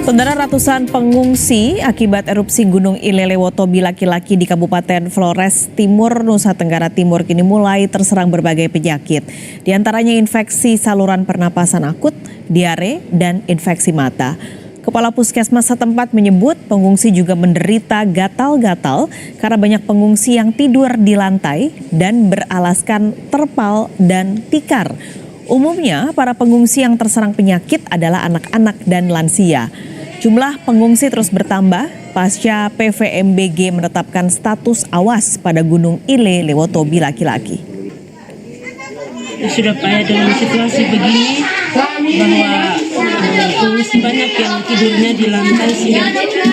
Saudara, ratusan pengungsi akibat erupsi Gunung Ilelewotobi laki-laki di Kabupaten Flores Timur, Nusa Tenggara Timur kini mulai terserang berbagai penyakit. Di antaranya infeksi saluran pernapasan akut, diare, dan infeksi mata. Kepala Puskesmas setempat menyebut pengungsi juga menderita gatal-gatal karena banyak pengungsi yang tidur di lantai dan beralaskan terpal dan tikar. Umumnya para pengungsi yang terserang penyakit adalah anak-anak dan lansia. Jumlah pengungsi terus bertambah pasca PVMBG menetapkan status awas pada Gunung Ilelewotobi laki-laki. Sudah payah dengan situasi begini bahwa pengungsi banyak yang tidurnya di lantai, sehingga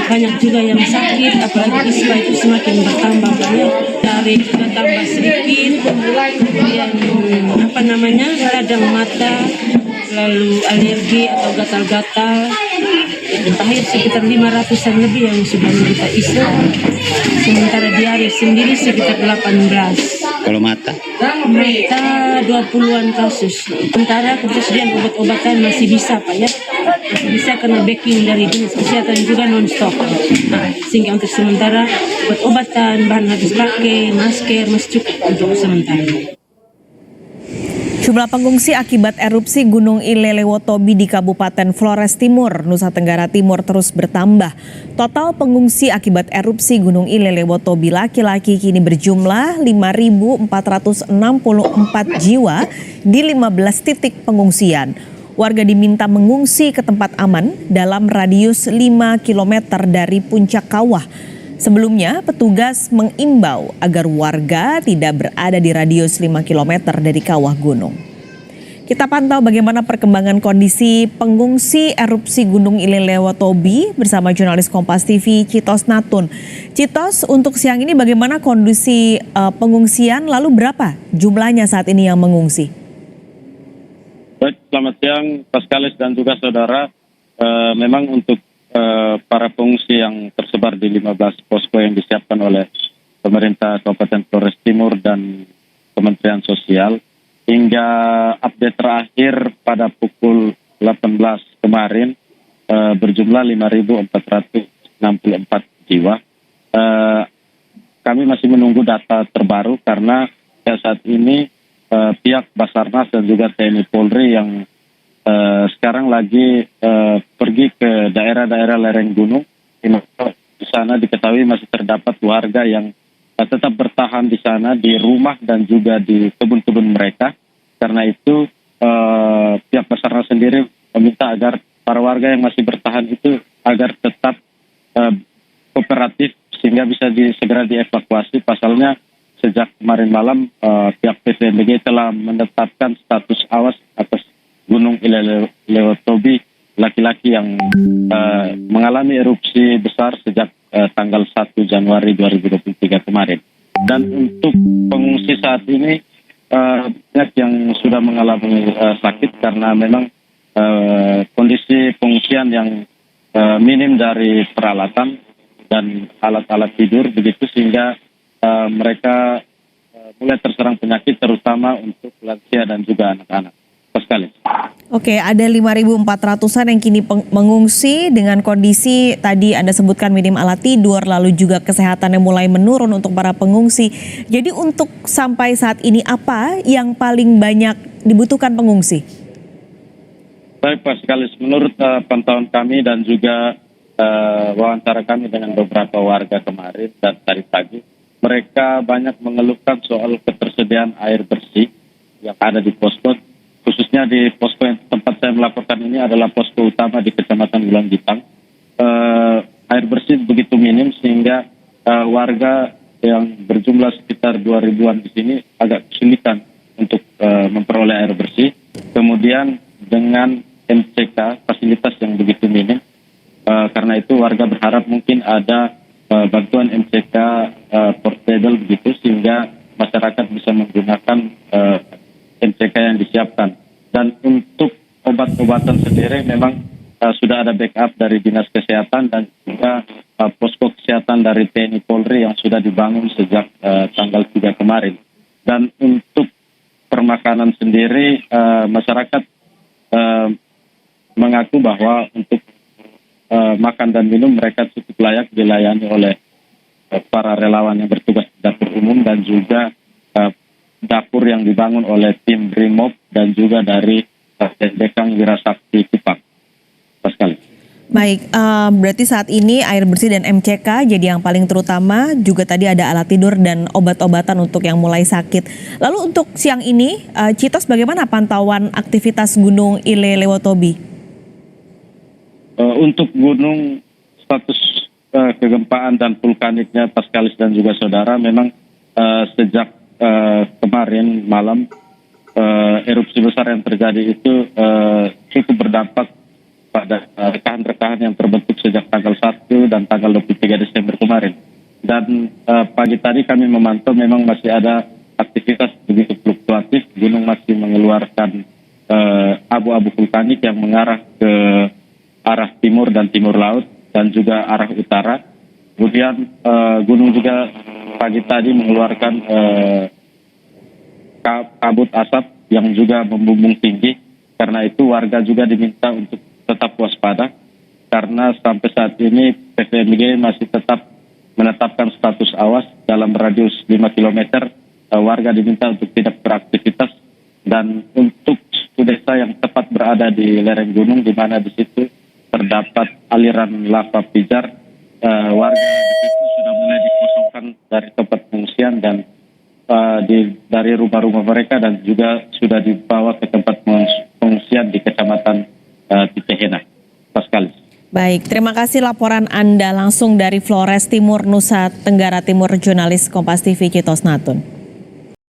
banyak juga yang sakit, apalagi ispa itu semakin bertambah banyak. Dari juga tambah sedikit, kemudian radang mata, lalu alergi atau gatal-gatal. Terakhir sekitar 500-an lebih yang sudah menderita ispa, sementara diare sendiri sekitar 18. Kalau mata 20-an kasus. Sementara ketersediaan obat-obatan masih bisa Pak ya, masih bisa karena backing dari dinas kesehatan juga non-stop. Sehingga untuk sementara obat-obatan, bahan habis pakai, masker masih cukup untuk sementara. Jumlah pengungsi akibat erupsi Gunung Ilelewotobi di Kabupaten Flores Timur, Nusa Tenggara Timur terus bertambah. Total pengungsi akibat erupsi Gunung Ilelewotobi laki-laki kini berjumlah 5.464 jiwa di 15 titik pengungsian. Warga diminta mengungsi ke tempat aman dalam radius 5 km dari puncak kawah. Sebelumnya, petugas mengimbau agar warga tidak berada di radius 5 km dari kawah gunung. Kita pantau bagaimana perkembangan kondisi pengungsi erupsi Gunung Ilelewotobi bersama jurnalis Kompas TV Citos Natun. Citos, untuk siang ini bagaimana kondisi pengungsian, lalu berapa jumlahnya saat ini yang mengungsi? Baik, selamat siang Paskalis dan juga saudara. Memang untuk para pengungsi yang tersebar di 15 posko yang disiapkan oleh pemerintah Kabupaten Flores Timur dan Kementerian Sosial, hingga update terakhir pada pukul 18 kemarin berjumlah 5.464 jiwa. Kami masih menunggu data terbaru karena saat ini pihak Basarnas dan juga TNI Polri yang sekarang lagi pergi ke daerah-daerah lereng gunung. Di sana diketahui masih terdapat warga yang tetap bertahan di sana, di rumah dan juga di kebun-kebun mereka. Karena itu pihak Basarnas sendiri meminta agar para warga yang masih bertahan itu agar tetap kooperatif sehingga bisa segera dievakuasi. Pasalnya sejak kemarin malam pihak PVMBG telah menetapkan status awas atas Gunung Ilelewotobi laki-laki yang mengalami erupsi besar sejak tanggal 1 Januari 2023 kemarin. Dan untuk pengungsi saat ini banyak yang sudah mengalami sakit karena memang kondisi pengungsian yang minim dari peralatan dan alat-alat tidur begitu, sehingga mereka mulai terserang penyakit terutama untuk lansia dan juga anak-anak. Sekali. Oke, ada 5.400-an yang kini mengungsi dengan kondisi tadi Anda sebutkan minim alat tidur, lalu juga kesehatan yang mulai menurun untuk para pengungsi. Jadi untuk sampai saat ini apa yang paling banyak dibutuhkan pengungsi? Baik Pak Sekali, menurut pantauan kami dan juga wawancara kami dengan beberapa warga kemarin dan tadi pagi, mereka banyak mengeluhkan soal ketersediaan air bersih yang ada di posko. Khususnya di posko yang tempat saya melaporkan ini adalah posko utama di Kecamatan Ulang Gitang. Air bersih begitu minim sehingga warga yang berjumlah sekitar 2.000-an di sini agak kesulitan untuk memperoleh air bersih. Kemudian dengan MCK, fasilitas yang begitu minim, karena itu warga berharap mungkin ada bantuan MCK portable begitu sehingga masyarakat bisa menggunakan MCK yang disiapkan. Dan untuk obat-obatan sendiri memang sudah ada backup dari Dinas Kesehatan dan juga posko kesehatan dari TNI Polri yang sudah dibangun sejak tanggal 3 kemarin. Dan untuk permakanan sendiri masyarakat mengaku bahwa untuk makan dan minum mereka cukup layak dilayani oleh para relawan yang bertugas di dapur umum dan juga dapur yang dibangun oleh tim Brimob dan juga dari Dekang Wirasakti Kupang. Sekali. Baik, berarti saat ini air bersih dan MCK jadi yang paling terutama, juga tadi ada alat tidur dan obat-obatan untuk yang mulai sakit. Lalu untuk siang ini, Citos bagaimana pantauan aktivitas Gunung Ile Lewotobi? Untuk gunung, status kegempaan dan vulkaniknya Paskalis dan juga saudara, memang sejak kemarin malam erupsi besar yang terjadi itu cukup berdampak pada rekahan-rekahan yang terbentuk sejak tanggal 1 dan tanggal 23 Desember kemarin. Dan pagi tadi kami memantau memang masih ada aktivitas begitu fluktuatif, gunung masih mengeluarkan abu-abu vulkanik yang mengarah ke arah timur dan timur laut dan juga arah utara. Kemudian gunung juga pagi tadi mengeluarkan kabut asap yang juga membumbung tinggi. Karena itu warga juga diminta untuk tetap waspada karena sampai saat ini PVMBG masih tetap menetapkan status awas dalam radius 5 km. Warga diminta untuk tidak beraktivitas dan untuk suku desa yang tepat berada di lereng gunung di mana di situ terdapat aliran lava pijar, warga di situ sudah mulai dikosongkan dari tempat pengungsian dan dari rumah-rumah mereka dan juga sudah dibawa ke tempat pengungsian di Kecamatan Titehena. Sekali. Baik, terima kasih laporan Anda langsung dari Flores Timur, Nusa Tenggara Timur, jurnalis Kompas TV Citos Natun.